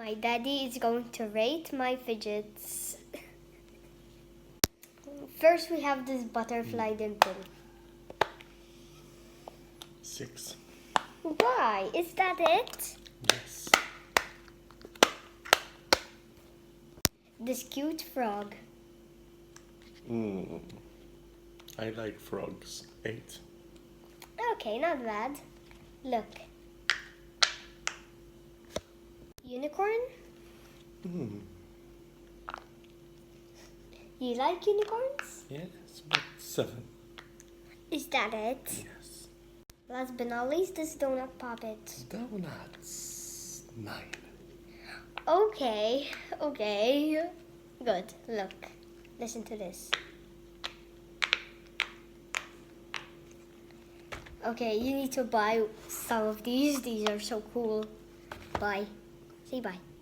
My daddy is going to rate my fidgets. First we have this butterfly dimple. 6. Why? Is that it? Yes. This cute frog. I like frogs. 8. Okay, not bad. Look. Unicorn? You like unicorns? Yes, but 7. Is that it? Yes. Last but not least, this donut puppet. Donuts. 9. Okay. Good. Look. Listen to this. Okay, you need to buy some of these. These are so cool. Bye. Say bye.